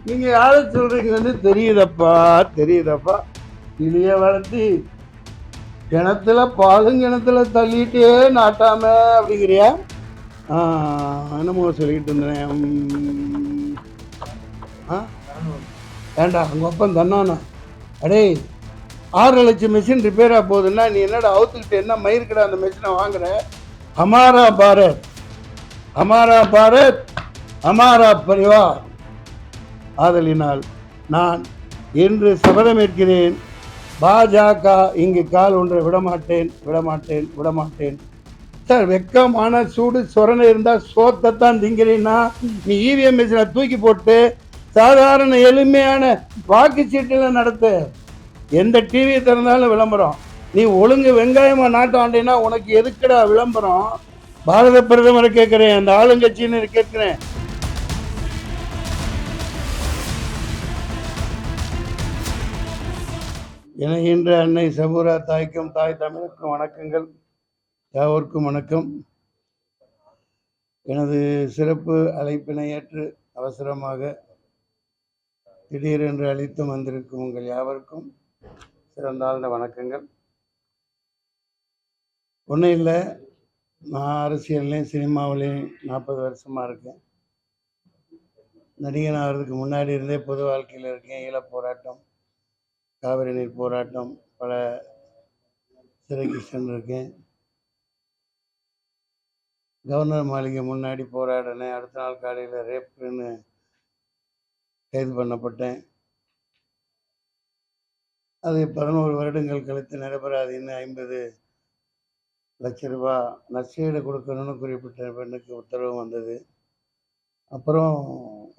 நீங்க யார சொல்றீங்கன்னு தெரியுதப்பா, தெரியுதப்பா. கிளிய வளர்த்தி கிணத்துல பாலும் கிணத்துல தள்ளிட்டே நாட்டாம அப்படிங்கிறியா? என்னமோ சொல்லிட்டு இருந்தேன். ஏண்டா உங்க அப்பன் தன்னானா? அடே 6,00,000 மிஷின் ரிப்பேரா போகுதுன்னா நீ என்னடா அவுத்துக்கிட்டு என்ன மயிருக்கடா அந்த மிஷினை வாங்குற? ஹமாரா பாரத், ஹமாரா பாரத், ஹமாரா பரிவார். ஆதலினால் நான் இன்று சபதமேற்கிறேன், பாஜக இங்கு கால் ஒன்றை விடமாட்டேன், விடமாட்டேன், விடமாட்டேன். சார் வெக்கமான சூடு சொரணை இருந்தால் சோத்தைத்தான் திங்கிறீன்னா நீ இவிஎம் மிஷினை தூக்கி போட்டு சாதாரண எளிமையான வாக்குச்சீட்டில் நடத்து. எந்த டிவியை திறந்தாலும் விளம்பரம். நீ ஒழுங்கு வெங்காயமா நாட்டம் ஆண்டேன்னா உனக்கு எதுக்குடா விளம்பரம்? பாரத பிரதமரை கேட்கிறேன், அந்த ஆளுங்கட்சியினர் கேட்கிறேன். இணைகின்ற அன்னை சபூரா தாய்க்கும் தாய் தமிழுக்கும் வணக்கங்கள். யாவருக்கும் வணக்கம். எனது சிறப்பு அழைப்பினை ஏற்று அவசரமாக திடீரென்று அழைத்து வந்திருக்கும் உங்கள் யாவருக்கும் சிறந்தாழ்ந்த வணக்கங்கள். ஒன்றும் இல்லை, நான் அரசியல்லையும் சினிமாவிலையும் 40 வருஷமாக இருக்கேன். நடிகன் ஆகிறதுக்கு முன்னாடி இருந்தே பொது வாழ்க்கையில் இருக்கேன். ஈழப் போராட்டம், காவிரி நீர் போராட்டம், பல சிறைக்கு சென்றிருக்கேன். கவர்னர் மாளிகை முன்னாடி போராடினேன். அடுத்த நாள் காலையில் ரேப்புன்னு கைது பண்ணப்பட்டேன். அது 11 வருடங்கள் கழித்து நிரபராதின்னு 50 லட்ச ரூபா நஷ்டஈடு கொடுக்கணும்னு குறிப்பிட்ட பெண்ணுக்கு உத்தரவு வந்தது. அப்புறம்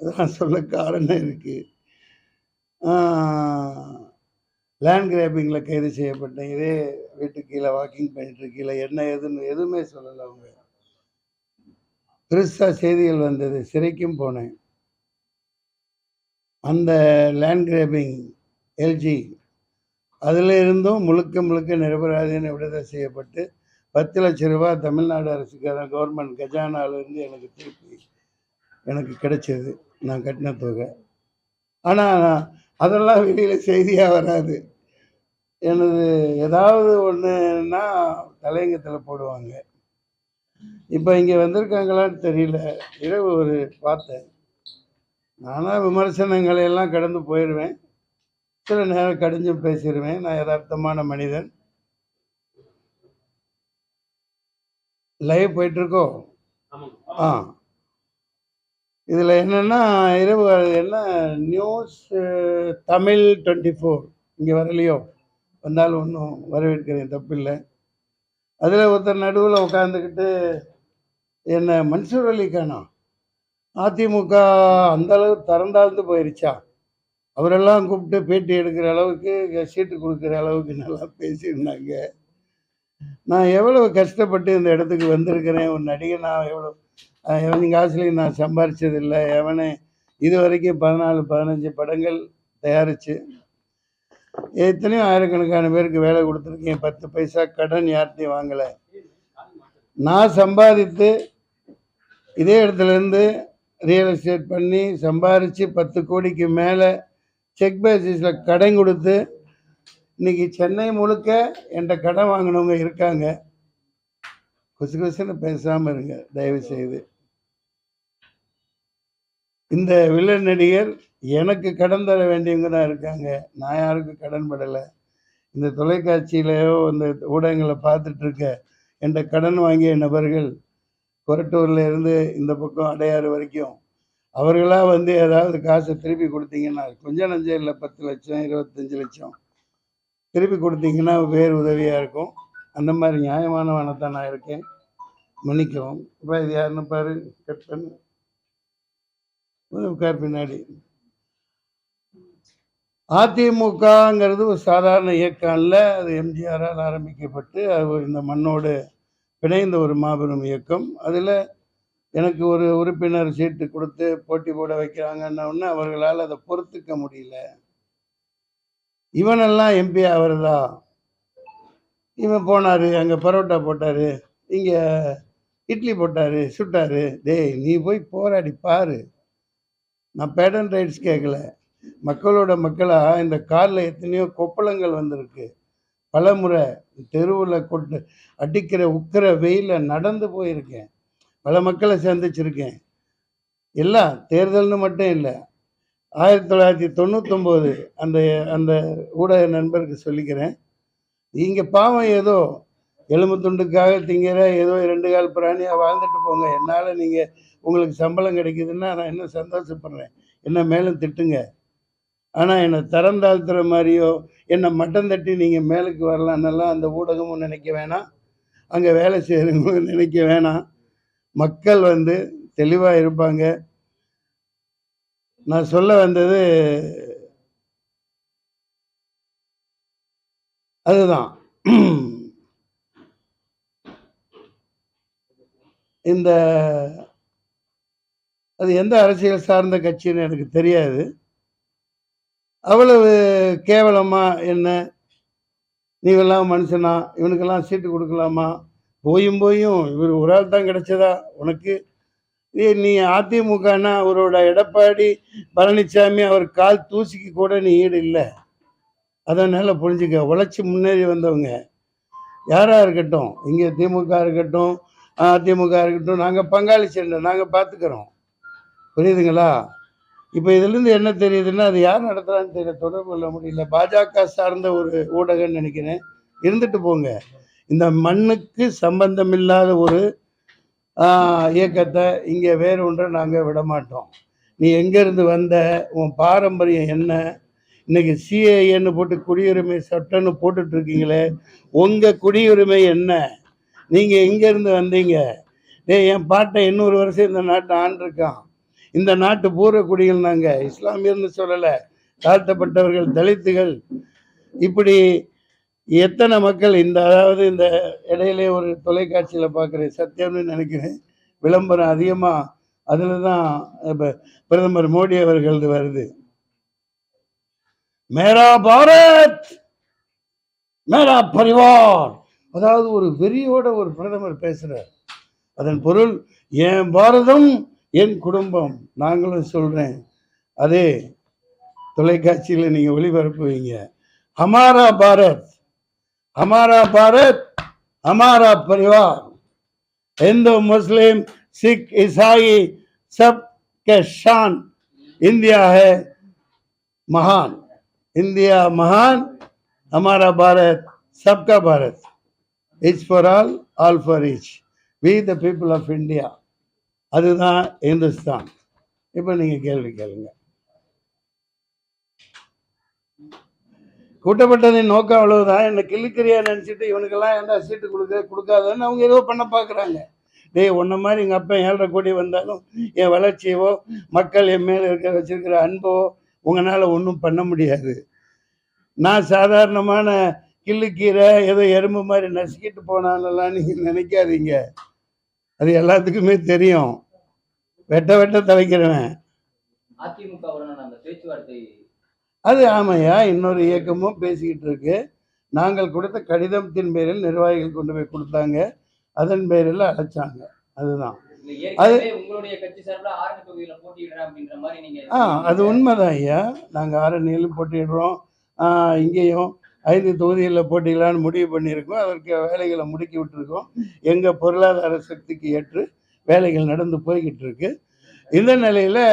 இதெல்லாம் சொல்ல காரணம் இருக்குது. லேண்ட் கிராப்பிங்கில் கைது செய்யப்பட்டேன். இதே வீட்டுக்கு கீழே வாக்கிங் பண்ணிட்டு கீழே என்ன எதுன்னு எதுவுமே சொல்லலை. அவங்க பெருசாக செய்திகள் வந்தது, சிறைக்கும் போனேன். அந்த லேண்ட் கிராப்பிங் எல்ஜி அதில் இருந்தும் முழுக்க முழுக்க நிரபராதின்னு விடுதலை செய்யப்பட்டு 10 லட்ச ரூபா தமிழ்நாடு அரசுக்கான கவர்மெண்ட் கஜானாவிலேருந்து எனக்கு திருப்பி எனக்கு கிடைச்சது, நான் கட்டின தொகை. ஆனால் அதெல்லாம் வெளியில் செய்தியாக வராது. எனது ஏதாவது ஒன்றுன்னா தலையங்கத்தில் போடுவாங்க. இப்போ இங்கே வந்திருக்காங்களான்னு தெரியல. இரவு ஒரு பார்த்தேன். நானாக விமர்சனங்களை எல்லாம் கடந்து போயிடுவேன். சில நேரம் கடிஞ்சும் பேசிடுவேன். நான் யதார்த்தமான மனிதன். லைவ் போயிட்டுருக்கோ? இதில் என்னென்னா இரவு என்ன நியூஸ் தமிழ் 24 இங்கே வரலையோ? வந்தாலும் ஒன்றும் வரவேற்கிறேன், தப்பில்லை. அதில் ஒருத்தர் நடுவில் உட்காந்துக்கிட்டு என்ன மன்சூர் அலிகானா அதிமுக அந்தளவு திறந்தாழ்ந்து போயிடுச்சா, அவரெல்லாம் கூப்பிட்டு பேட்டி எடுக்கிற அளவுக்கு சீட்டு கொடுக்குற அளவுக்கு நல்லா பேசியிருந்தாங்க. நான் எவ்வளவு கஷ்டப்பட்டு இந்த இடத்துக்கு வந்திருக்கிறேன். ஒரு நடிகனாக எவ்வளோ எவன் காசுலையும் நான் சம்பாரிச்சதில்லை. எவனே இது வரைக்கும் 14-15 படங்கள் தயாரித்து எத்தனையோ ஆயிரக்கணக்கான பேருக்கு வேலை கொடுத்துருக்கேன். 10 பைசா கடன் யார்ட்டையும் வாங்கலை. நான் சம்பாதித்து இதே இடத்துலேருந்து ரியல் எஸ்டேட் பண்ணி சம்பாரித்து 10 கோடிக்கு மேலே செக் பேசிஸில் கடன் கொடுத்து இன்றைக்கி சென்னை முழுக்க என்கிட்ட கடன் வாங்கினவங்க இருக்காங்க. கொசு கொசுன்னு பேசாமல் இருங்க தயவுசெய்து. இந்த வில்லன் நடிகர் எனக்கு கடன் தர வேண்டியவங்க தான் இருக்காங்க. நான் யாருக்கும் கடன் படலை. இந்த தொலைக்காட்சியிலையோ இந்த ஊடகங்களை பார்த்துட்ருக்க என்கிட்ட கடன் வாங்கிய நபர்கள் கொரட்டூரில் இருந்து இந்த பக்கம் அடையாறு வரைக்கும் அவர்களாக வந்து ஏதாவது காசை திருப்பி கொடுத்தீங்கன்னா, கொஞ்சம் நஞ்சம் இல்லை, 10 லட்சம் 25 லட்சம் திருப்பி கொடுத்தீங்கன்னா வேறு உதவியாக இருக்கும். அந்த மாதிரி நியாயமானவனத்தான் நான் இருக்கேன். மன்னிக்கவும். இப்போ இது யாருன்னு பாரு, கட் பண்ணு, உட்கார் பின்னாடி. அதிமுகங்கிறது ஒரு சாதாரண இயக்கம் அல்ல. அது எம்ஜிஆரால் ஆரம்பிக்கப்பட்டு அது இந்த மண்ணோடு பிணைந்த ஒரு மாபெரும் இயக்கம். அதில் எனக்கு ஒரு உறுப்பினர் சீட்டு கொடுத்து போட்டி போட வைக்கிறாங்கன்னு அவர்களால் அதை பொறுத்துக்க முடியல. இவனெல்லாம் எம்பி ஆகிறதா? இவன் போனார், அங்கே பரோட்டா போட்டார், இங்கே இட்லி போட்டாரு, சுட்டாரு. டேய் நீ போய் போராடி பாரு. நான் பேட்டன் ரைட்ஸ் கேட்கல. மக்களோட மக்களா இந்த கார்ல எத்தனையோ கொப்பளங்கள் வந்திருக்கு. பலமுறை தெருவுல அடிக்கிற உக்கிர வெயில்ல நடந்து போயிருக்கேன். பல மக்களை சந்திச்சிருக்கேன். எல்லாம் தேர்தல்னு மட்டும் இல்லை. 1999 அந்த அந்த ஊடக நண்பருக்கு சொல்லிக்கிறேன். நீங்க பாவம் ஏதோ எலும்பு துண்டுக்காக திங்கிற ஏதோ 2 கால் பிராணியா வாழ்ந்துட்டு போங்க. என்னால உங்களுக்கு சம்பளம் கிடைக்குதுன்னா நான் இன்னும் சந்தோஷப்படுறேன். என்ன மேலும் திட்டுங்க. ஆனா என்ன தரம் தாழ்த்துற மாதிரியோ, என்ன மட்டம் தட்டி நீங்க மேலுக்கு வரலான்னெல்லாம் அந்த ஊடகமும் நினைக்க வேணாம். அங்க வேலை செய்யறவங்களும் நினைக்க வேணாம். மக்கள் தெளிவா இருப்பாங்க. நான் சொல்ல வந்தது அதுதான். அது எந்த அரசியல் சார்ந்த கட்சின்னு எனக்கு தெரியாது. அவ்வளவு கேவலமா என்ன நீங்கெல்லாம் மனுஷனா, இவனுக்கெல்லாம் சீட்டு கொடுக்கலாமா? போயும் இவர் ஒரு ஆள் தான் கிடைச்சதா உனக்கு? நீ அதிமுகன்னா அவரோட எடப்பாடி பழனிசாமி அவர் கால் தூசிக்கு கூட நீ ஈடு இல்லை. அதனால புரிஞ்சுக்க. உழைச்சி முன்னேறி வந்தவங்க யாரா இருக்கட்டும், இங்கே திமுக இருக்கட்டும், அதிமுக இருக்கட்டும், நாங்கள் பங்காளி சண்டை நாங்கள் பார்த்துக்கிறோம். புரியுதுங்களா? இப்போ இதுலேருந்து என்ன தெரியுதுன்னா, அது யார் நடத்துகிறான்னு தெரியல, தொடர்பு கொள்ள முடியல. பாஜக சார்ந்த ஒரு ஊடகம்னு நினைக்கிறேன். இருந்துட்டு போங்க. இந்த மண்ணுக்கு சம்பந்தம் இல்லாத ஒரு இயக்கத்தை இங்கே வேறு ஒன்றை நாங்கள் விட மாட்டோம். நீ எங்கேருந்து வந்த, உன் பாரம்பரியம் என்ன, இன்னைக்கு சிஏஏன்னு போட்டு குடியுரிமை சட்டம்னு போட்டுட்ருக்கீங்களே, உங்கள் குடியுரிமை என்ன? நீங்கள் எங்கேருந்து வந்தீங்க? என் பாட்டை 800 வருஷம் இந்த நாட்டை ஆண்டிருக்கான். இந்த நாட்டு பூர்வ குடிகள் நாங்கள், இஸ்லாமியர்னு சொல்லலை, தாழ்த்தப்பட்டவர்கள், தலித்துகள், இப்படி எத்தனை மக்கள். அதாவது இந்த இடையிலே ஒரு தொலைக்காட்சியில் பார்க்குறேன், சத்தியம்னு நினைக்கிறேன், விளம்பரம் அதிகமாக அதில் தான் இப்போ பிரதமர் மோடி அவர்கள் வருது. மேரா பாரத் மேரா பரிவார். அதாவது ஒரு வெறியோட ஒரு பிரதமர் பேசுகிறார். அதன் பொருள் என் பாரதம் என் குடும்பம். நாங்களும் சொல்கிறேன், அதே தொலைக்காட்சியில் நீங்கள் ஒளிபரப்புவீங்க. ஹமாரா பாரத் हमारा भारत हमारा परिवार, हिंदू मुस्लिम सिख ईसाई सब के शान। इंडिया है महान, इंडिया महान, हमारा भारत सबका Bharat, each for all for each, we the people of India. அதுதான் இந்துஸ்தான். இப்போ நீங்கள் கேள்வி கேளுங்க. கூட்டப்பட்டதின் நோக்கம் அவ்வளவுதான். என்னை கிள்ளிக்கிறியா நினச்சிட்டு இவனுக்கெல்லாம் ஏன்டா சீட்டு கொடுக்காதன்னு அவங்க ஏதோ பண்ண பார்க்குறாங்க. டேய் உன்ன மாதிரி எங்கள் அப்பா 7.5 கோடி வந்தாலும் என் வளர்ச்சியவோ மக்கள் என் மேலே வச்சிருக்கிற அன்போ உங்களால் ஒன்றும் பண்ண முடியாது. நான் சாதாரணமான கிள்ளுக்கீரை ஏதோ எறும்பு மாதிரி நசுக்கிட்டு போனாலெல்லாம் நீங்கள் நினைக்காதீங்க. அது எல்லாத்துக்குமே தெரியும். வெட்ட தலைக்கிறவன். அது ஆமையா, இன்னொரு இயக்கமும் பேசிக்கிட்டு இருக்கு. நாங்கள் கொடுத்த கடிதத்தின் பேரில் நிர்வாகிகள் கொண்டு போய் கொடுத்தாங்க, அதன் பேரில் அழைச்சாங்க. அதுதான் அது. அது உண்மைதான் ஐயா. நாங்கள் ஆரணியிலும் போட்டிடுறோம், இங்கேயும் 5 தொகுதிகளில் போட்டிடலான்னு முடிவு பண்ணியிருக்கோம். அதற்கு வேலைகளை முடுக்கி விட்டுருக்கோம். எங்கள் பொருளாதார சக்திக்கு ஏற்று வேலைகள் நடந்து போய்கிட்டு இருக்கு. இந்த நிலையில்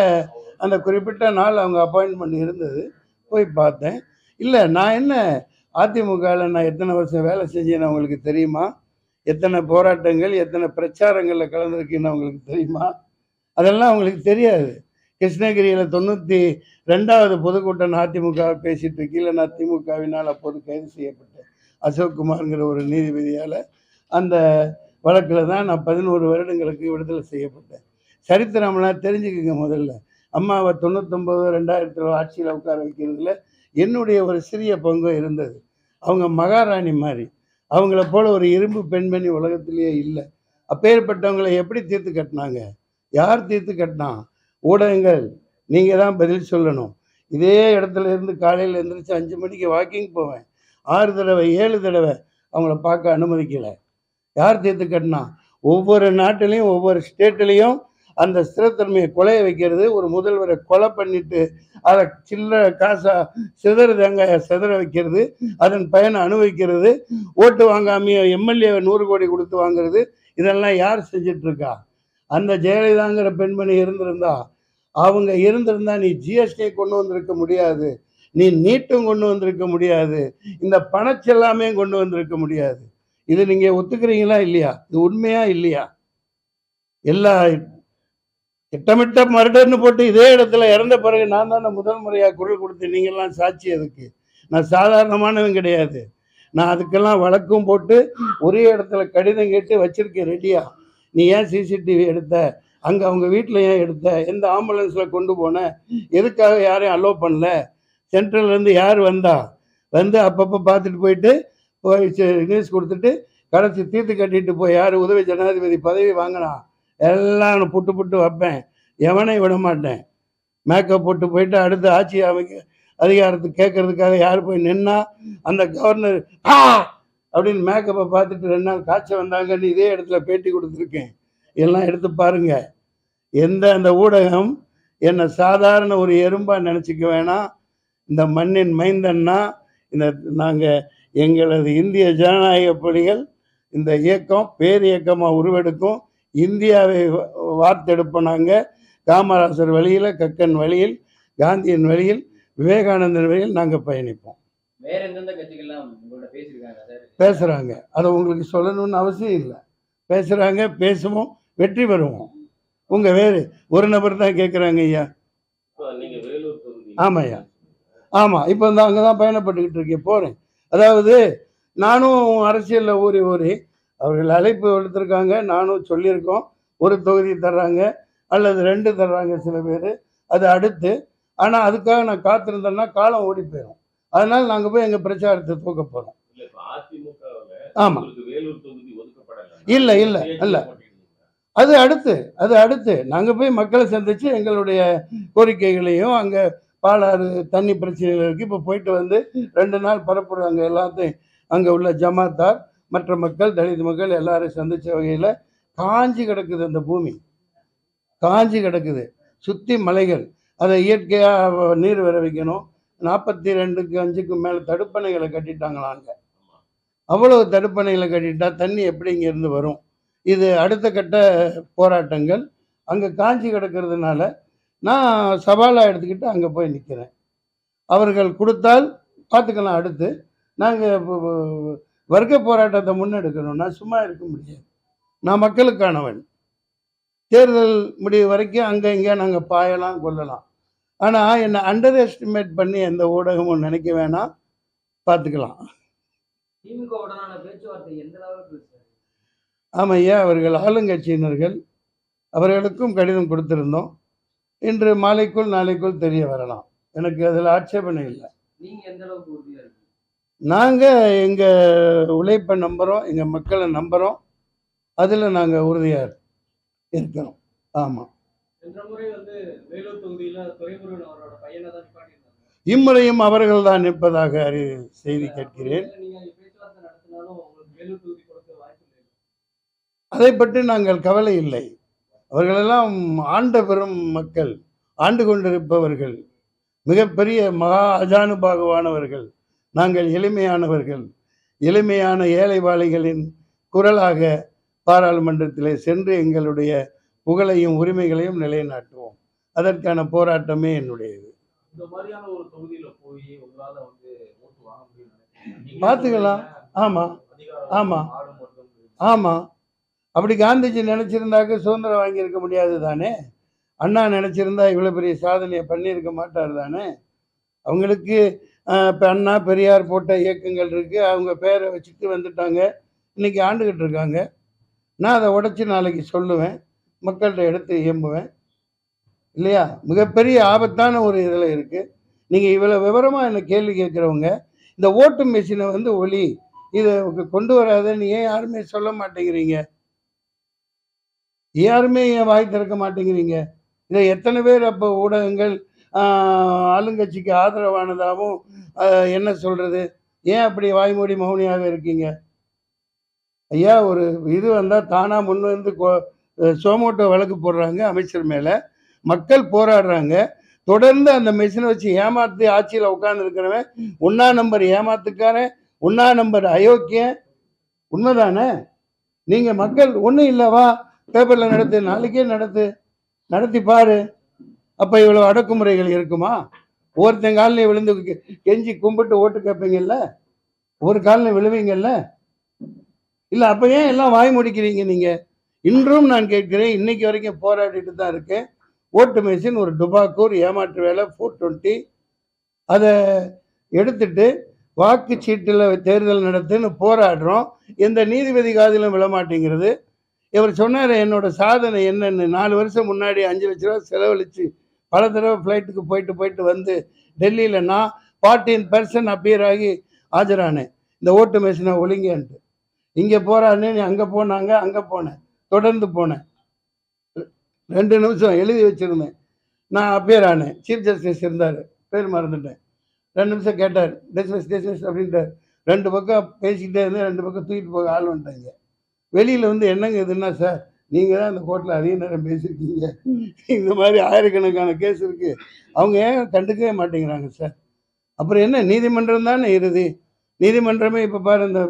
அந்த குறிப்பிட்ட நாள் அவங்க அப்பாயின்மெண்ட் இருந்தது, போய் பார்த்தேன். இல்லை நான் என்ன அதிமுகவில் நான் எத்தனை வருஷம் வேலை செஞ்சேன்னு அவங்களுக்கு தெரியுமா? எத்தனை போராட்டங்கள் எத்தனை பிரச்சாரங்களில் கலந்துருக்குன்னு அவங்களுக்கு தெரியுமா? அதெல்லாம் அவங்களுக்கு தெரியாது. கிருஷ்ணகிரியில் 92வது பொதுக்கூட்டம் அதிமுக பேசிட்டு கீழே நான் திமுகவினால் அப்போது கைது செய்யப்பட்டேன். அசோக் குமார்ங்கிற ஒரு நீதிபதியால் அந்த வழக்கில் தான் நான் 11 வருடங்களுக்கு விடுதலை செய்யப்பட்டேன். சரித்திரம்லாம் தெரிஞ்சுக்குங்க. முதல்ல அம்மாவை 99 ஆட்சியில் உட்கார வைக்கிறதுல என்னுடைய ஒரு சிறிய பங்கு இருந்தது. அவங்க மகாராணி மாதிரி, அவங்கள போல ஒரு இரும்பு பெண்மணி உலகத்திலேயே இல்லை. அப்பேற்பட்டவங்களை எப்படி தீர்த்து கட்டினாங்க? யார் தீர்த்து கட்டினா? ஊடகங்கள். நீங்கள் தான் பதில் சொல்லணும். இதே இடத்துல இருந்து காலையில் எழுந்திரிச்சு 5 மணிக்கு வாக்கிங் போவேன். 6 தடவை 7 தடவை அவங்கள பார்க்க அனுமதிக்கலை. யார் தீர்த்து கட்டினா? ஒவ்வொரு நாட்டிலையும் ஒவ்வொரு ஸ்டேட்லேயும் அந்த ஸ்திரத்தன்மையை கொலைய வைக்கிறது, ஒரு முதல்வரை கொலை பண்ணிட்டு அதை சில்லற காசா சிதறு தேங்காயை சிதற வைக்கிறது, அதன் பயனை அனுபவிக்கிறது, ஓட்டு வாங்காமையோ எம்எல்ஏ 100 கோடி கொடுத்து வாங்குறது, இதெல்லாம் யார் செஞ்சிட்டு இருக்கா? அந்த ஜெயலலிதாங்கிற பெண்மணி இருந்திருந்தா, அவங்க இருந்திருந்தா நீ ஜிஎஸ்டியை கொண்டு வந்திருக்க முடியாது, நீ நீட்டும் கொண்டு வந்திருக்க முடியாது, இந்த பணச்செல்லாமே கொண்டு வந்திருக்க முடியாது. இது நீங்க ஒத்துக்கிறீங்களா இல்லையா? இது உண்மையா இல்லையா? எல்லா திட்டமிட்ட மர்டர்னு போட்டு இதே இடத்துல இறந்த பிறகு நான் தானே முதல் முறையாக குரல் கொடுத்து நீங்கள்லாம் சாட்சி. அதுக்கு நான் சாதாரணமானவன் கிடையாது. நான் அதுக்கெல்லாம் வழக்கும் போட்டு ஒரே இடத்துல கடிதம் கேட்டு வச்சிருக்கேன் ரெடியா. நீ ஏன் சிசிடிவி எடுத்த, அங்கே அவங்க வீட்டில் ஏன் எடுத்த, எந்த ஆம்புலன்ஸில் கொண்டு போன, எதுக்காக யாரையும் அலோவ் பண்ணல, சென்ட்ரல்லேருந்து யார் வந்தா, வந்து அப்பப்போ பார்த்துட்டு போயிட்டு நியூஸ் கொடுத்துட்டு கடைசி தீர்த்து கட்டிட்டு போய் யார் உதவி ஜனாதிபதி பதவி வாங்கினா எல்லாம் புட்டு புட்டு வைப்பேன், எவனையும் விட மாட்டேன். மேக்கப் போட்டு போயிட்டு அடுத்து ஆட்சி அமைக்க அதிகாரத்துக்கு கேட்கறதுக்காக யார் போய் நின்னா அந்த கவர்னர் அப்படின்னு மேக்கப்பை பார்த்துட்டு 2 நாள் காய்ச்ச வந்தாங்கன்னு இதே இடத்துல பேட்டி கொடுத்துருக்கேன். எல்லாம் எடுத்து பாருங்க. அந்த ஊடகம் என்னை சாதாரண ஒரு எறும்பாக நினச்சிக்க வேணாம். இந்த மண்ணின் மைந்தன்னா நாங்கள் எங்களது இந்திய ஜனநாயக புலிகள் இந்த இயக்கம் பேர் இயக்கமாக உருவெடுக்கும். இந்தியாவை வார்த்தெடுப்போம். நாங்கள் காமராசர் வழியில், கக்கன் வழியில், காந்தியின் வழியில், விவேகானந்தன் வழியில் நாங்கள் பயணிப்போம். வேற எந்தெந்த கட்சிகள்லாம் பேசுகிறாங்க, அதை உங்களுக்கு சொல்லணும்னு அவசியம் இல்லை. பேசுகிறாங்க, பேசுவோம், வெற்றி பெறுவோம். உங்கள் வேறு ஒரு நபர் தான் கேட்குறாங்க ஐயா. ஆமாம் ஐயா, ஆமாம். இப்போ அங்கே தான் பயணப்பட்டுக்கிட்டு இருக்கேன், போகிறேன். அதாவது நானும் அரசியலில் ஊறி ஊறி அவர்கள் அழைப்பு எடுத்திருக்காங்க, நானும் சொல்லியிருக்கோம். ஒரு தொகுதி தர்றாங்க அல்லது 2 தர்றாங்க சில பேர், அது அடுத்து. ஆனால் அதுக்காக நான் காத்திருந்தேன்னா காலம் ஓடி போயிடும். அதனால் நாங்கள் போய் எங்கள் பிரச்சாரத்தை தூக்க போகிறோம். ஆமாம், இல்லை இல்லை இல்லை, அது அடுத்து நாங்கள் போய் மக்களை சந்தித்து எங்களுடைய கோரிக்கைகளையும், அங்கே பாலாறு தண்ணி பிரச்சனைகள் இருக்குது, இப்போ போயிட்டு வந்து 2 நாள் பரப்புறாங்க. எல்லாத்தையும் அங்கே உள்ள ஜமாத்தார், மற்ற மக்கள், தலித் மக்கள் எல்லாரும் சந்தித்த வகையில் காஞ்சி கிடக்குது. அந்த பூமி காஞ்சி கிடக்குது, சுற்றி மலைகள். அதை இயற்கையாக நீர் வர வைக்கணும். 42க்கு 5க்கும் மேலே தடுப்பணைகளை கட்டிட்டாங்களாங்க. அவ்வளவு தடுப்பணைகளை கட்டிட்டா தண்ணி எப்படி இங்கேருந்து வரும்? இது அடுத்த கட்ட போராட்டங்கள். அங்கே காஞ்சி கிடக்கிறதுனால நான் சவாலாக எடுத்துக்கிட்டு அங்கே போய் நிற்கிறேன். அவர்கள் கொடுத்தால் பார்த்துக்கலாம். அடுத்து நாங்கள் வர்க்க போராட்டத்தை முன்னெடுக்கணும். நான் சும்மா இருக்க முடியாது. நான் மக்களுக்கானவன். தேர்தல் முடிவு வரைக்கும் அங்கே இங்கே நாங்கள் பாயலாம், கொள்ளலாம். ஆனால் என்னை அண்டர் எஸ்டிமேட் பண்ணி எந்த ஊடகமும் நினைக்க வேணாம், பார்த்துக்கலாம். ஆமாம் ஐயா, அவர்கள் ஆளுங்கட்சியினர்கள், அவர்களுக்கும் கடிதம் கொடுத்துருந்தோம். இன்று மாலைக்குள் நாளைக்குள் தெரிய வரலாம். எனக்கு அதில் ஆட்சேபனை இல்லை. நாங்கள் எங்கள் உழைப்பை நம்புகிறோம், எங்கள் மக்களை நம்புகிறோம். அதில் நாங்கள் உறுதியாக இருக்கிறோம். ஆமாம். இம்முறையும் அவர்கள் தான் நிற்பதாக செய்தி கேட்கிறேன். அதை பற்றி நாங்கள் கவலை இல்லை. அவர்களெல்லாம் ஆண்ட பெரும் மக்கள், ஆண்டு கொண்டிருப்பவர்கள், மிகப்பெரிய மகா அஜானுபாகுவானவர்கள். நாங்கள் எளிமையானவர்கள். எளிமையான ஏழைவாளிகளின் குரலாக பாராளுமன்றத்திலே சென்று எங்களுடைய புகழையும் உரிமைகளையும் நிலைநாட்டுவோம். அதற்கான போராட்டமே என்னுடையது. பார்த்துக்கலாம். ஆமாம் ஆமாம் ஆமாம். அப்படி காந்திஜி நினச்சிருந்தாக்க சுதந்திரம் வாங்கியிருக்க முடியாது தானே. அண்ணா நினச்சிருந்தா இவ்வளோ பெரிய சாதனையை பண்ணியிருக்க மாட்டார் தானே. அவங்களுக்கு இப்போ அண்ணா பெரியார் போட்ட இயக்கங்கள் இருக்குது, அவங்க பேரை வச்சுட்டு வந்துட்டாங்க, இன்றைக்கி ஆண்டுகிட்டு இருக்காங்க. நான் அதை உடச்சி நாளைக்கு சொல்லுவேன், மக்கள்கிட்ட எடுத்து இயம்புவேன் இல்லையா. மிகப்பெரிய ஆபத்தான ஒரு இதில் இருக்குது. நீங்கள் இவ்வளோ விவரமாக என்னை கேள்வி கேட்குறவங்க, இந்த ஓட்டு மிஷினை வந்து ஒளி இதை கொண்டு வராதுன்னு ஏன் யாருமே சொல்ல மாட்டேங்கிறீங்க? யாருமே ஏன் வாய் திறக்க மாட்டேங்கிறீங்க? இதை எத்தனை பேர் அப்போ ஊடகங்கள் ஆளுங்கட்சிக்கு ஆதரவானதாகவும் என்ன சொல்கிறது, ஏன் அப்படி வாய்மூடி மௌனியாக இருக்கீங்க? ஐயா ஒரு இது வந்தால் தானாக முன் வந்து சோமோட்டோ வழக்கு போடுறாங்க அமைச்சர் மேலே, மக்கள் போராடுறாங்க. தொடர்ந்து அந்த மெஷினை வச்சு ஏமாற்றி ஆட்சியில் உட்கார்ந்துருக்கிறவன் ஒன்றா நம்பர் ஏமாத்துக்காரன், ஒன்றா நம்பர் அயோக்கியன். உண்மைதானே? நீங்கள் மக்கள் ஒன்றும் இல்லைவா பேப்பரில் நடத்து, நாளைக்கே நடத்தி பாரு. அப்போ இவ்வளோ அடக்குமுறைகள் இருக்குமா? ஒவ்வொருத்தன் காலில் விழுந்து கெஞ்சி கும்பிட்டு ஓட்டு கேட்பீங்கல்ல, ஒரு காலில் விழுவீங்கல்ல. இல்லை அப்போ ஏன் எல்லாம் வாய் முடிக்கிறீங்க நீங்கள்? இன்றும் நான் கேட்கிறேன், இன்னைக்கு வரைக்கும் போராடிட்டு தான் இருக்கேன். ஓட்டு மெஷின் ஒரு டுபாக்கூர் ஏமாற்று வேலை 420 அதை எடுத்துட்டு வாக்குச்சீட்டில் தேர்தல் நடத்துன்னு போராடுறோம். எந்த நீதிபதி காதிலும் விழமாட்டேங்கிறது. இவர் சொன்னார் என்னோட சாதனை என்னன்னு. 4 வருஷம் முன்னாடி 5 லட்ச ரூபா செலவழித்து பல தடவை ஃப்ளைட்டுக்கு போயிட்டு வந்து டெல்லியில் நான் 14% அப்பியர் ஆகி ஆஜரானேன் இந்த ஓட்டு மெஷினை ஒழுங்கன்ட்டு. இங்கே போராடினேன், அங்கே போனாங்க, அங்கே போனேன், தொடர்ந்து போனேன். 2 நிமிஷம் எழுதி வச்சுருந்தேன். நான் அப்பியர் ஆனேன். சீஃப் ஜஸ்டிஸ் இருந்தார், பேர் மறந்துட்டேன். 2 நிமிஷம் கேட்டார், டிஸ்மிஸ் அப்படின்ட்டார். 2 பக்கம் பேசிக்கிட்டே இருந்தேன், 2 பக்கம் தூக்கிட்டு போக ஆள் வந்துட்டாங்க. வெளியில் வந்து என்னங்க இதுன்னா, சார் நீங்கள் தான் இந்த கோர்ட்டில் அதிக நேரம் பேசியிருக்கீங்க, இந்த மாதிரி ஆயிரக்கணக்கான கேஸ் இருக்குது, அவங்க ஏன் கண்டுக்கவே மாட்டேங்கிறாங்க சார். அப்புறம் என்ன, நீதிமன்றம் தானே இறுதி. நீதிமன்றமே இப்போ பாரு, இந்த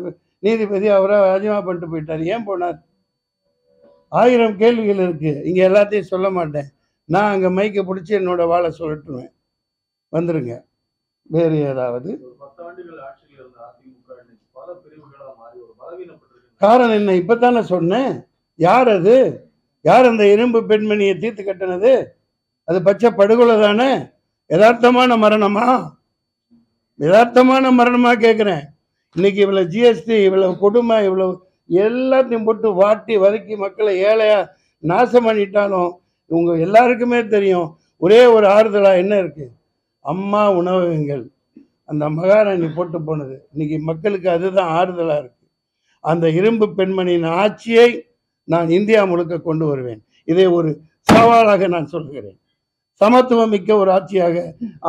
நீதிபதி அவராக ராஜினாமா பண்ணிட்டு போயிட்டார். ஏன் போனார்? 1000 கேள்விகள் இருக்குது. இங்கே எல்லாத்தையும் சொல்ல மாட்டேன். நான் அங்கே மைக்கை பிடிச்சி என்னோட வாழை சொல்லட்டுவேன். வந்துருங்க. வேறு ஏதாவது? காரணம் என்ன? இப்பதானே சொன்னேன். யார் அது? யார் அந்த இரும்பு பெண்மணியை தீர்த்து கட்டினது? அது பச்சை படுகொலை தானே? யதார்த்தமான மரணமா? யதார்த்தமான மரணமா கேட்குறேன். இன்னைக்கு இவ்வளவு ஜிஎஸ்டி, இவ்வளவு கொடுமை, இவ்வளவு எல்லாத்தையும் போட்டு வாட்டி வதக்கி மக்களை ஏழையா நாசம் பண்ணிட்டாலும் உங்க எல்லாருக்குமே தெரியும், ஒரே ஒரு ஆறுதலா என்ன இருக்கு? அம்மா உணவகங்கள், அந்த மகாராணி போட்டு போனது. இன்னைக்கு மக்களுக்கு அதுதான் ஆறுதலா இருக்கு. அந்த இரும்பு பெண்மணியின் ஆட்சியை நான் இந்தியா முழுக்க கொண்டு வருவேன். இதை ஒரு சவாலாக நான் சொல்கிறேன். சமத்துவம் மிக்க ஒரு ஆட்சியாக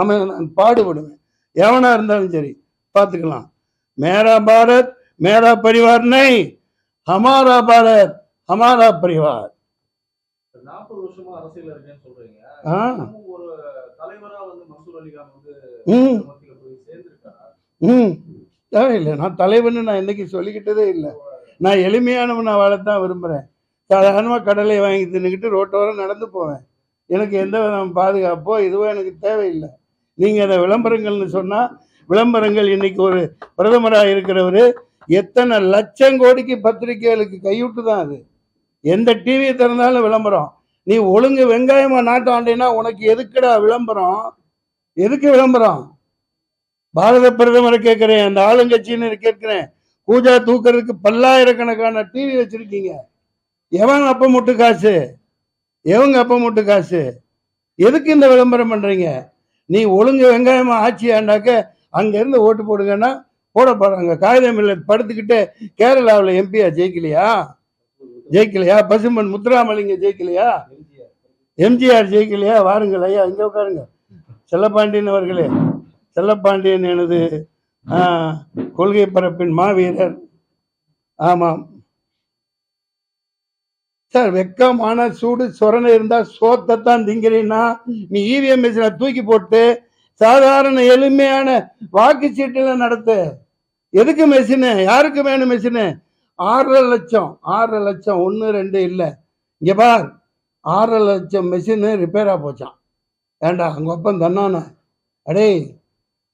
அமைய நான் பாடுபடுவேன். எவனா இருந்தாலும் சரி பார்த்துக்கலாம். மேரா பாரத் மேரா பரிவார் நை, ஹமாரா பாரத் ஹமாரா பரிவார். 40 வருஷமா அரசியல் இருக்கேன்னு சொல்றீங்க. ஒரு தலைவரா வந்து மன்சூர் அலிகான் வந்து மத்தியில போய் சேர்ந்திருக்காரா? தேவையில்லை. நான் தலைவன்னு நான் இன்னைக்கு சொல்லிக்கிட்டதே இல்லை. நான் எளிமையானவன் வாழத்தான் விரும்புகிறேன். சாதாரணமாக கடலை வாங்கி தின்னுக்கிட்டு ரோட்டோரம் நடந்து போவேன். எனக்கு எந்த விதம் பாதுகாப்போ இதுவோ எனக்கு தேவையில்லை. நீங்கள் அதை விளம்பரங்கள்னு சொன்னால், விளம்பரங்கள் இன்னைக்கு ஒரு பிரதமராக இருக்கிறவர் எத்தனை லட்சம் கோடிக்கு பத்திரிகைகளுக்கு கைவிட்டு தான் அது. எந்த டிவியை திறந்தாலும் விளம்பரம். நீ ஒழுங்கு வெங்காயமா நாட்டு ஆண்டினா உனக்கு எதுக்குடா விளம்பரம்? எதுக்கு விளம்பரம்? பாரத பிரதமரை கேட்கிறேன், அந்த ஆளுங்கட்சின்னு கேட்கிறேன். பூஜா தூக்கிறதுக்கு பல்லாயிரக்கணக்கான டிவி வச்சிருக்கீங்க. எவன் அப்ப முட்டு காசு? எவங்க அப்ப முட்டு காசு? எதுக்கு இந்த விளம்பரம் பண்றீங்க? நீ ஒழுங்கு வெங்காயமா ஆட்சி ஆண்டாக்க அங்க இருந்து ஓட்டு போடுங்கன்னா போட போறாங்க. காகிதம் இல்லை படுத்துக்கிட்டு கேரளாவில் எம்பியா ஜெயிக்கலையா? பசும்பன் முத்துராமலிங்க ஜெயிக்கலையா? எம்ஜிஆர் ஜெயிக்கலையா? வாருங்கள் ஐயா, இங்க உட்காருங்க. செல்லப்பாண்டியன் அவர்களே, செல்லப்பாண்டியன் எனது கொள்கை பரப்பின் மாவீரர். ஆமாம் சார், வெக்கமான சூடு சொரணை இருந்தா சோத்தத்தான் திங்கிறீன்னா, நீ இவிஎம் மிஷினை தூக்கி போட்டு சாதாரண எளிமையான வாக்குச்சீட்டுல நடத்து. எதுக்கு மெஷினு? யாருக்கு வேணும் மெஷினு? 6.5 லட்சம் 6.5 லட்சம் 1 2 இல்லை. இங்க பார், 6.5 லட்சம் மெஷினு ரிப்பேரா போச்சான். ஏண்டா அங்க ஒப்பம் தன்னான அடே,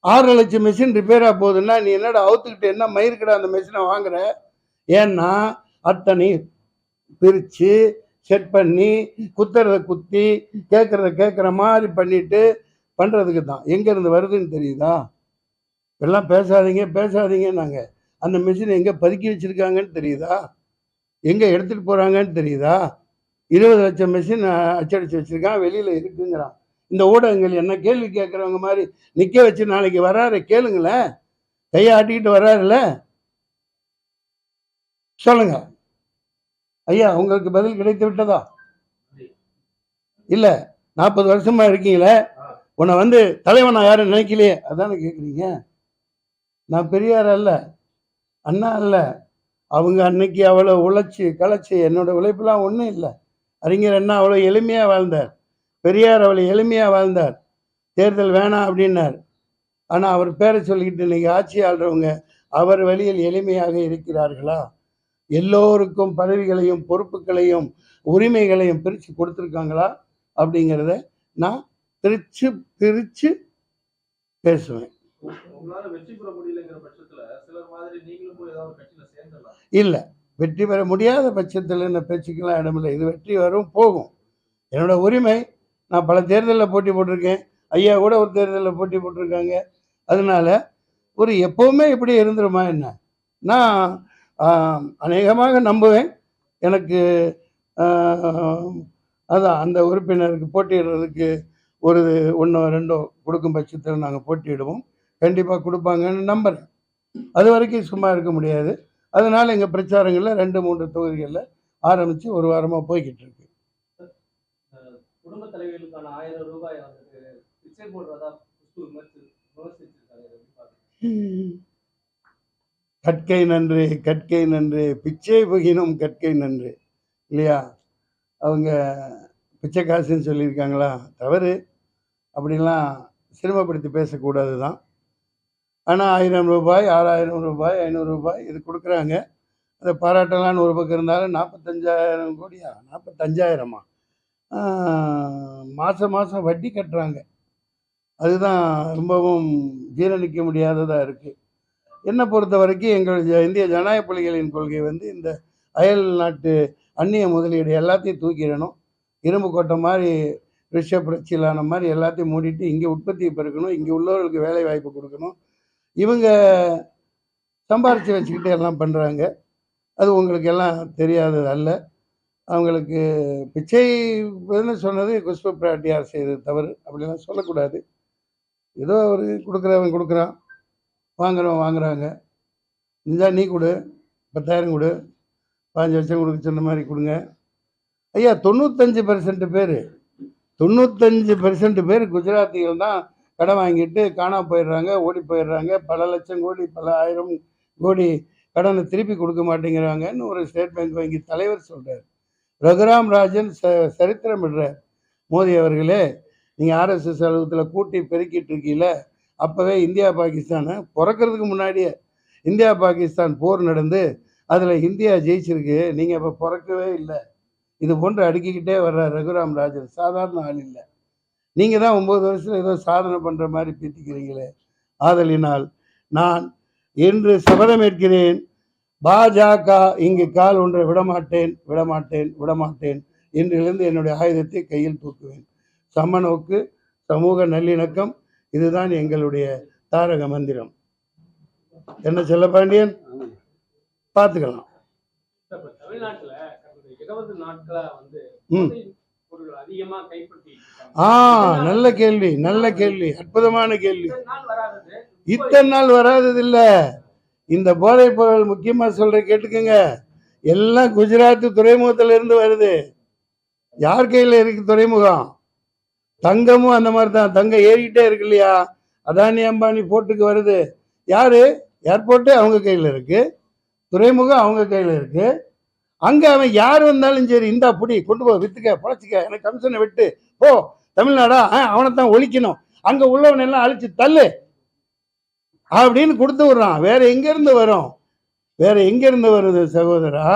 6.5 லட்சம் மெஷின் ரிப்பேரா போகுதுன்னா நீ என்னடா அவுத்துக்கிட்டு என்ன மயிருக்கடா அந்த மெஷினை வாங்குற? ஏன்னா அத்தனை பிரித்து செட் பண்ணி குத்துறத குத்தி கேட்குறத கேட்குற மாதிரி பண்ணிட்டு பண்ணுறதுக்கு தான். எங்கேருந்து வருதுன்னு தெரியுதா? எல்லாம் பேசாதீங்க நாங்கள். அந்த மிஷினை எங்கே பதுக்கி வச்சுருக்காங்கன்னு தெரியுதா? எங்கே எடுத்துகிட்டு போகிறாங்கன்னு தெரியுதா? 20 லட்சம் மிஷின் அச்சடித்து வச்சுருக்கான், வெளியில் இருக்குங்கிறான். இந்த ஊடகங்கள் என்ன கேள்வி கேட்குறவங்க மாதிரி நிற்க வச்சு நாளைக்கு வராரு கேளுங்களேன். கையை ஆட்டிக்கிட்டு வராருல்ல, சொல்லுங்க ஐயா, உங்களுக்கு பதில் கிடைத்து விட்டதா? இல்லை, 40 வருஷமா இருக்கீங்களே, உன்னை வந்து தலைவனா யாரும் நினைக்கலையே, அதானே கேட்குறீங்க. நான் பெரியார் அல்ல, அண்ணா அல்ல, அவங்க அன்னைக்கு அவ்வளோ உழைச்சி களைச்சி, என்னோட உழைப்புலாம் ஒன்றும் இல்லை. அறிஞர் அண்ணா அவ்வளோ எளிமையாக வாழ்ந்தார். பெரியார் அவ்வளோ எளிமையாக வாழ்ந்தார். தேர்தல் வேணாம் அப்படின்னார். ஆனால் அவர் பேரை சொல்லிக்கிட்டு இன்னைக்கு ஆட்சி ஆள்றவங்க அவர் வழியில் எளிமையாக இருக்கிறார்களா? எல்லோருக்கும் பதவிகளையும் பொறுப்புகளையும் உரிமைகளையும் பிரித்து கொடுத்துருக்காங்களா அப்படிங்கிறத நான் பிரித்து பிரித்து பேசுவேன். உங்களால வெற்றி பெற முடியலைங்கிற பட்சத்துல சிலர் மாதிரி நீங்களும் போய் ஏதாவது ஒரு கட்சியில சேர்ந்துடலாம். இல்லை, வெற்றி பெற முடியாத பட்சத்தில் இந்த பேச்சுக்கெல்லாம் இடமில்லை. இது வெற்றி வரும் போகும். என்னோட உரிமை. நான் பல தேர்தலில் போட்டி போட்டிருக்கேன். ஐயா கூட ஒரு தேர்தலில் போட்டி போட்டிருக்காங்க. அதனால ஒரு எப்போவுமே இப்படி இருந்துருமா என்ன? நான் அநேகமாக நம்புவேன். எனக்கு அதான் அந்த உறுப்பினருக்கு போட்டியிடுறதுக்கு ஒரு 1 2 கொடுக்கும் பட்சத்தில் நாங்கள் போட்டியிடுவோம். கண்டிப்பாக கொடுப்பாங்கன்னு நம்புகிறேன். அது வரைக்கும் சும்மா இருக்க முடியாது. அதனால் எங்கள் பிரச்சாரங்களில் 2 3 தொகுதிகளில் ஆரம்பித்து ஒரு வாரமாக போய்கிட்டு இருக்கு. குடும்ப தலைவர்களுக்கான 1000 ரூபாய் வந்துட்டு பிச்சை போடுறதா விமர்சிச்சிருக்காங்க. கற்கை நன்று, கற்கை நன்று, பிச்சை புகினும் கற்கை நன்று இல்லையா? அவங்க பிச்சை காசுன்னு சொல்லியிருக்காங்களா? தவறு. அப்படிலாம் சிரமப்படுத்தி பேசக்கூடாது தான். ஆனால் 1000 ரூபாய், 6000 ரூபாய், 500 ரூபாய் இது கொடுக்குறாங்க. அதை பாராட்டலான்னு ஒரு பக்கம் இருந்தாலும் 45,000 கோடியா? 45,000மா? மாதம் மாதம் வட்டி கட்டுறாங்க. அதுதான் ரொம்பவும் ஜீரணிக்க முடியாததாக இருக்குது. என்னை பொறுத்த வரைக்கும் எங்கள் இந்திய ஜனநாயக புலிகளின் கொள்கை வந்து இந்த அயல் நாட்டு அந்நிய முதலீடு எல்லாத்தையும் தூக்கிடணும். இரும்பு கோட்டை மாதிரி ரிஷப் பிரச்சிலான மாதிரி எல்லாத்தையும் மூடிட்டு இங்கே உற்பத்தியை பெருக்கணும். இங்கே உள்ளவர்களுக்கு வேலை வாய்ப்பு கொடுக்கணும். இவங்க சம்பாரித்து வச்சுக்கிட்டு எல்லாம் பண்ணுறாங்க. அது உங்களுக்கு எல்லாம் தெரியாதது அல்ல. அவங்களுக்கு பிச்சை சொன்னது குஷ்பு பிராட்டியார் செய்தது தவறு. அப்படிலாம் சொல்லக்கூடாது. ஏதோ ஒரு கொடுக்குறவன் கொடுக்குறான், வாங்குறவன் வாங்குறாங்க. இருந்தா நீ கொடு, 10,000 கொடு, 15 லட்சம் கொடுக்க சொன்ன மாதிரி கொடுங்க. ஐயா 95% பேர் 95% பேர் குஜராத்திகள் தான் கடன் வாங்கிட்டு காணாம போயிடுறாங்க, ஓடி போயிடுறாங்க. பல லட்சம் கோடி, பல 1000 கோடி கடனை திருப்பி கொடுக்க மாட்டேங்கிறாங்கன்னு ஒரு ஸ்டேட் பேங்க் வங்கி தலைவர் சொல்கிறார். ரகுராம் ராஜன் சரித்திரம் விடுறார். மோடி அவர்களே, நீங்கள் ஆர்எஸ்எஸ் அலுவலகத்தில் கூட்டி பெருக்கிட்டு இருக்கீங்கள, அப்போவே இந்தியா பாகிஸ்தானை பிறக்கிறதுக்கு முன்னாடியே இந்தியா பாகிஸ்தான் போர் நடந்து அதில் இந்தியா ஜெயிச்சிருக்கு. நீங்கள் இப்போ பிறக்கவே இல்லை. இது போன்று அடுக்கிக்கிட்டே வர்ற ரகுராம் ராஜன் சாதாரண ஆள் இல்லை. நீங்கள் தான் 9 வருஷத்தில் ஏதோ சாதனை பண்ணுற மாதிரி பீத்திக்கிறீங்களே. ஆதலினால் நான் என்று சபதமேற்கிறேன், பாஜக இங்கு கால் ஒன்றை விடமாட்டேன், விடமாட்டேன், விடமாட்டேன். இன்றிலிருந்து என்னுடைய ஆயுதத்தை கையில் தூக்குவேன். சமநோக்கு, சமூக நல்லிணக்கம், இதுதான் எங்களுடைய தாரக மந்திரம். என்ன செல்லப்பாண்டியன்? பார்த்துக்கலாம். தமிழ்நாட்டில் 20 நாட்களா வந்து பொருள் அதிகமா கைப்பற்றி. நல்ல கேள்வி, நல்ல கேள்வி, அற்புதமான கேள்வி. இத்தனை நாள் வராதது இல்ல. இந்த போதைப் பொருள் முக்கியமா சொல்ற கேட்டுக்கங்க, எல்லாம் குஜராத் துறைமுகத்துல இருந்து வருது. யார் கையில இருக்கு துறைமுகம்? தங்கமும் அந்த மாதிரி தான். தங்கம் ஏறிக்கிட்டே இருக்கு இல்லையா? அதானி அம்பானி போர்ட்டுக்கு வருது. யாரு? ஏர்போர்ட்டு அவங்க கையில இருக்கு, துறைமுகம் அவங்க கையில இருக்கு. அங்க அவன் யார் வந்தாலும் சரி, இந்தா புடி, கொண்டு போ, வித்துக்க, பொழைச்சிக்க, எனக்கு கமிஷனை விட்டு போ, தமிழ்நாடா அவனைத்தான் ஒழிக்கணும், அங்க உள்ளவன் எல்லாம் அழிச்சு தள்ளு அப்படின்னு கொடுத்து விடுறான். வேற எங்க இருந்து வரும்? வேற எங்க இருந்து வருது சகோதரா?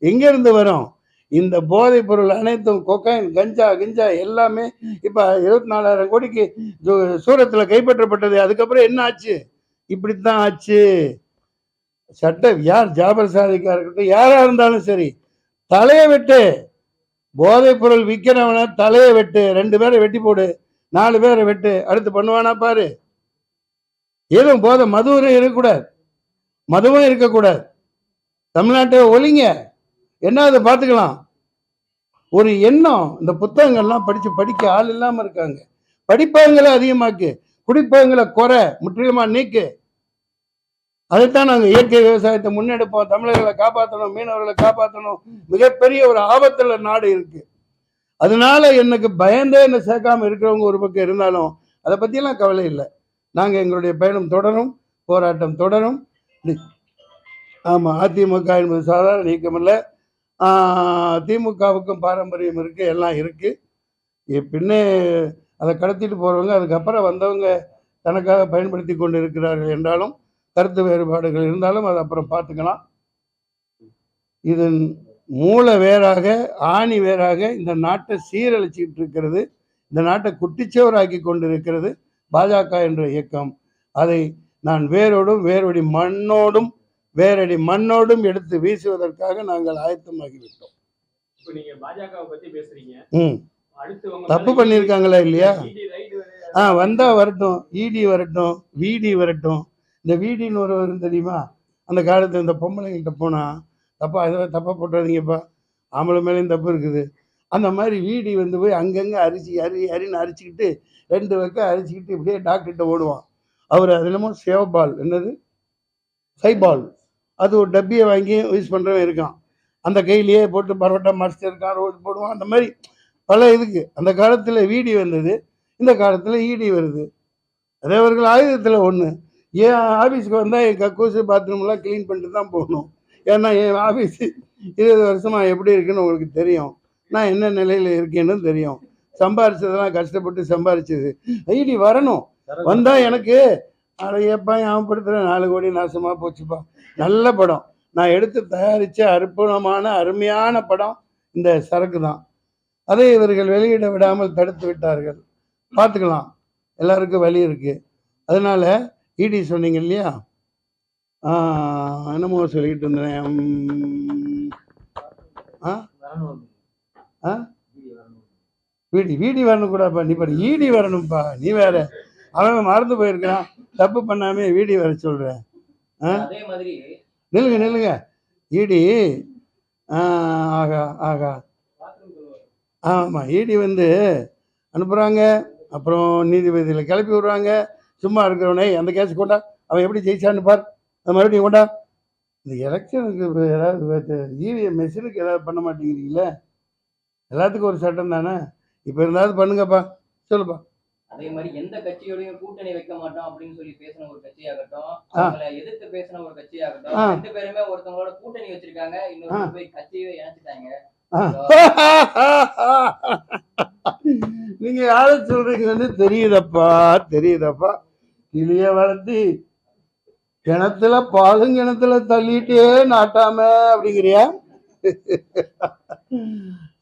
எங்க இருந்து வரும்? இந்த போதைப் பொருள் அனைத்தும் கொக்கைன், கஞ்சா கிஞ்சா எல்லாமே இப்ப 24,000 கோடிக்கு சூரத்துல கைப்பற்றப்பட்டது. அதுக்கப்புறம் என்ன ஆச்சு? இப்படித்தான் ஆச்சு. சட்டம் யார் ஜாபர் சாதிக்கா இருக்கட்டும், யாரா இருந்தாலும் சரி, தலையை வெட்டு. போதைப் பொருள் விற்கிறவன தலையை வெட்டு. 2 பேரை வெட்டி போடு, 4 பேரை வெட்டு. அடுத்து பண்ணுவானா பாரு. எதுவும் போதை மதுவும் இருக்கக்கூடாது, மதுவும் இருக்கக்கூடாது. தமிழ்நாட்டை ஒழிங்க, என்ன அதை பார்த்துக்கலாம். ஒரு எண்ணம். இந்த புத்தகங்கள்லாம் படிக்க ஆள் இல்லாம இருக்காங்க. படிப்பவங்களை அதிகமாக்கு, குடிப்பவங்களை குறை, முற்றிலுமா நீக்கு. அதைத்தான் நாங்கள் இயற்கை விவசாயத்தை முன்னெடுப்போம். தமிழர்களை காப்பாற்றணும், மீனவர்களை காப்பாற்றணும். மிகப்பெரிய ஒரு ஆபத்துல நாடு இருக்கு. அதனால எனக்கு பயந்தே என்ன சேர்க்காம இருக்கிறவங்க ஒரு பக்கம் இருந்தாலும் அதை பற்றியெல்லாம் கவலை இல்லை. நாங்கள் எங்களுடைய பயணம் தொடரும், போராட்டம் தொடரும். ஆமாம், அதிமுக என்பது சாதாரண இயக்கமல்ல. திமுகவுக்கும் பாரம்பரியம் இருக்குது, எல்லாம் இருக்குது. பின்னே அதை கடத்திட்டு போகிறவங்க, அதுக்கப்புறம் வந்தவங்க தனக்காக பயன்படுத்தி கொண்டு இருக்கிறார்கள் என்றாலும், கருத்து வேறுபாடுகள் இருந்தாலும் அதை அப்புறம் பார்த்துக்கலாம். இதன் மூல வேறாக, ஆணி வேறாக இந்த நாட்டை சீரழிச்சிக்கிட்டு இருக்கிறது, இந்த நாட்டை குட்டிச்சோராக்கி கொண்டு இருக்கிறது பாஜக என்ற இயக்கம். அதை நான் வேரடி மண்ணோடும் எடுத்து வீசுவதற்காக நாங்கள் ஆயத்தமாகிவிட்டோம். இப்போ நீங்க பாஜகவை பத்தி பேசுறீங்க. தப்பு பண்ணியிருக்காங்களா இல்லையா? வந்தா வரட்டும், இடி வரட்டும், விடி வரட்டும். இந்த விடின்னு ஒரு வரும் தெரியுமா? அந்த காலத்தில் இந்த பொம்பளைங்கள்ட்ட போனால் தப்பா போட்டுறாதீங்கப்பா, ஆம்பளை மேலேயும் தப்பு இருக்குது. அந்த மாதிரி வீடி போய் அங்கங்கே அரின்னு அரிச்சிக்கிட்டு 2 பக்கம் அரிச்சிக்கிட்டு இப்படியே டாக்டர்கிட்ட ஓடுவான். அவர் அது என்னமோ சேவபால், என்னது சைபால், அது ஒரு டப்பியை வாங்கி யூஸ் பண்ணுறவன் இருக்கான். அந்த கையிலேயே போட்டு பரோட்டா மாஸ்டர் இருக்கான், ரோடு போடுவான். அந்த மாதிரி பல இதுக்கு அந்த காலத்தில் வீடி வந்தது, இந்த காலத்தில் ஈடி வருது. அதேவர்கள் ஆயுதத்தில் ஒன்று. என் ஆஃபீஸுக்கு வந்தால் என் கக்கூசு பாத்ரூம்லாம் க்ளீன் பண்ணிட்டு தான் போகணும். ஏன்னா என் ஆஃபீஸு 20 வருஷமாக எப்படி இருக்குன்னு உங்களுக்கு தெரியும், நான் என்ன நிலையில் இருக்கேன்னு தெரியும். சம்பாரிச்சதெல்லாம் கஷ்டப்பட்டு சம்பாரிச்சது. ஐடி வரணும், வந்தால் எனக்கு அடையப்பா ஞாபகப்படுத்துகிறேன், 4 கோடி நாசமாக போச்சுப்பா. நல்ல படம், நான் எடுத்து தயாரித்த அற்புதமான அருமையான படம் இந்த சரக்கு தான். அதை இவர்கள் வெளியிட விடாமல் தடுத்து விட்டார்கள். பார்த்துக்கலாம், எல்லாருக்கும் வழி இருக்குது. அதனால் இடி சொன்னீங்க இல்லையா, என்னமோ சொல்லிக்கிட்டு இருந்தேன். வீடி வரணும் கூடப்பா, நீ பாரு ஈடி வரணும்ப்பா. நீ வேற, அவன் மறந்து போயிருக்கான், தப்பு பண்ணாமே வீடி வர சொல்ற. நில்லுங்க ஈடி. ஆகா ஆமாம், ஈடி அனுப்புகிறாங்க, அப்புறம் நீதிபதியில் கிளப்பி விடுறாங்க. சும்மா இருக்கிறவனே அந்த கேஸ் கொண்டா, அவன் எப்படி ஜெயிச்சான்னு பார், அது மறுபடியும் கொண்டா. இந்த எலெக்ஷனுக்கு ஏதாவது இவிஎம் மெஷினுக்கு ஏதாவது பண்ண மாட்டேங்கிறீங்களே? எல்லாத்துக்கும் ஒரு சட்டம் தானே, இப்போ இருந்தாவது பண்ணுங்கப்பா. சொல்லுப்பா. அதே மாதிரி எந்த கட்சியோடையும் கூட்டணி வைக்க மாட்டோம் அப்படின்னு சொல்லி பேசின ஒரு கட்சியாகட்டும், அவங்களை எதிர்த்து பேசின ஒரு கட்சியாகட்டும், 2 பேருமே ஒருத்தவங்களோட கூட்டணி வச்சிருக்காங்க, இன்னொரு போய் கட்சியை இணைச்சிட்டாங்க. நீங்க யார சொல்றீங்கன்னு தெரியுதப்பா. கிளிய வளர்த்தி கிணத்துல பாலும் கிணத்துல தள்ளிட்டே நாட்டாம அப்படிங்கிறியா?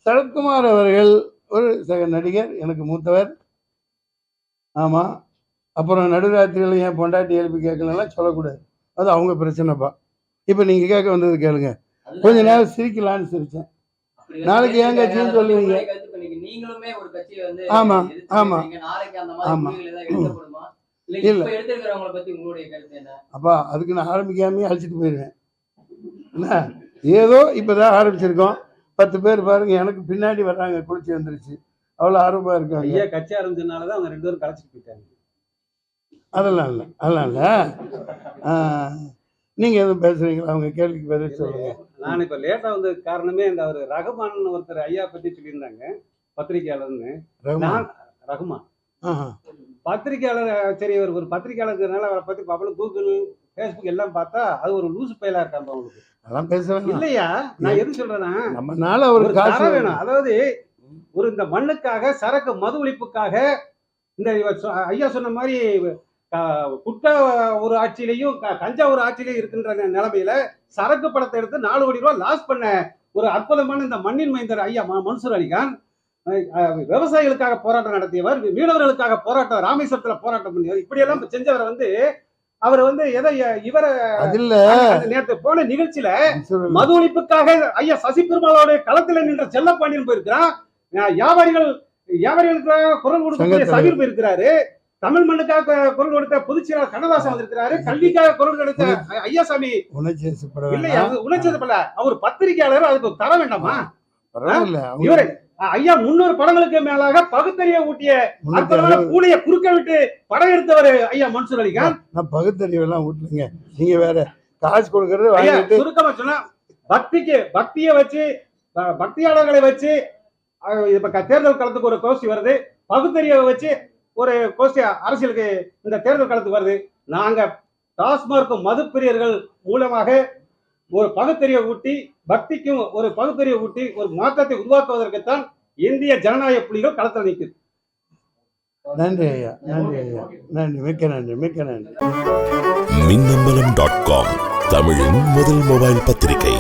சரத்குமார் அவர்கள் ஒரு சக நடிகர், எனக்கு மூத்தவர். ஆமா, அப்புறம் நடுராத்திரியில் என் பொண்டாட்டி எழுப்பி கேட்கலாம் சொல்லக்கூடாது, அது அவங்க பிரச்சனைப்பா. இப்போ நீங்க கேட்க வந்தது கேளுங்க. கொஞ்ச நேரம் சிரிக்கலான்னு சிரிச்சேன். நாளைக்கு ஏன் கட்சின்னு சொல்லுவீங்க? ஆமா அப்பா, அதுக்கு நான் ஆரம்பிக்காமே அழைச்சிட்டு போயிடுவேன். என்ன, ஏதோ இப்பதான் ஆரம்பிச்சிருக்கோம். 10 பேர் பாருங்க, எனக்கு பின்னாடி வர்றாங்க, குளிச்சு வந்துருச்சு, அவ்வளோ ஆர்வமா இருக்காங்க. கட்சி ஆரம்பிச்சதுனாலதான் அவங்க 2 பேரும் கலைச்சிட்டு போயிட்டாங்க. அதெல்லாம் இல்லை. நீங்க எதுவும் பேசுறீங்களா? அவங்க கேள்விக்கு பதில் சொல்லுங்க. நான் இப்ப லேட்டா வந்த காரணமே இந்த ஒரு ரகுமான் ஒருத்தர் ஐயா பத்தி சொல்லியிருந்தாங்க, பத்திரிகையாளர்னு. ரகுமான் பத்திரிகையாளர். சரி, ஒரு பத்திரிகையாளர்னால அவரை பத்தி பாப்பல, கூகுள் பேஸ்புக் எல்லாம் பார்த்தா அது ஒரு லூசு பயலா இருக்காங்க அவங்களுக்கு. அதெல்லாம் பேசுவாங்க இல்லையா? நான் எது சொல்றேன்னா, நம்மனால ஒரு காசு வேணும். அதாவது இந்த மண்ணுக்காக, சரக்கு மது ஒழிப்புக்காக, இந்த ஐயா சொன்ன மாதிரி குட்டா ஒரு ஆட்சியிலையும் கஞ்சா ஒரு ஆட்சியிலையும் இருக்கின்ற நிலைமையில சரக்கு படத்தை எடுத்து 4 கோடி ரூபாய் லாஸ் பண்ண ஒரு அற்புதமான இந்த மண்ணின் மைந்தர் ஐயா மன்சூர் அலிகான், விவசாயிகளுக்காக போராட்டம் நடத்தியவர், மீனவர்களுக்காக போராட்டம், ராமேஸ்வரத்துல போராட்டம் பண்ணியவர், இப்படி எல்லாம் செஞ்சவர் அவர் எதை இவரை நேற்று போன நிகழ்ச்சியில மது ஒழிப்புக்காக ஐயா சசி பெருமாளோட களத்துல நின்ற செல்லப்பாண்டியன் போயிருக்கிறான். வியாபாரிகளுக்காக குரல் கொடுக்கக்கூடிய சபீர் போயிருக்கிறாரு. தமிழ் மண்ணுக்காக குரல் கொடுத்த பொதுச்செயலாளர் கண்ணதாசன் வந்திருக்கிறாரு. கல்விக்காக குரல் கொடுத்த ஐயாசாமி இல்லையா, உணர்ச்சிப்படல, அவர் பத்திரிகையாளர், அதுக்கு தர வேண்டாமா? இவரு ஐயா 300 படங்களுக்கு மேலாக பகுத்தறிவை ஊட்டிய பூனைய குறுக்க விட்டு படம் எடுத்தவர் ஐயா மன்சூர் அலிகான். பகுத்தறிவு எல்லாம் ஊட்டலங்க, நீங்க வேற காசு கொடுக்கறது. சுருக்கமா சொன்னா, பக்தியை வச்சு, பக்தியாளர்களை வச்சு இப்ப தேர்தல் காலத்துக்கு ஒரு கோஷ்டி வருது, பகுத்தறிவை வச்சு ஒரு கோஷ்டி அரசியலுக்கு இந்த தேர்தல் காலத்துக்கு வருது. நாங்க டாஸ்மார்க் மது பிரியர்கள் மூலமாக ஒரு பகுத்தறிவை ஊட்டி, பக்திக்கும் ஒரு பகுத்தறிவை ஊட்டி ஒரு மாற்றத்தை உருவாக்குவதற்குத்தான் இந்திய ஜனநாயக புலிகள் களத்தில் நிற்குது. நன்றி ஐயா, நன்றி ஐயா, நன்றி, மிக்க நன்றி, மிக்க நன்றி. மின்னம்பலம்.com தமிழின் முதல் மொபைல் பத்திரிகை.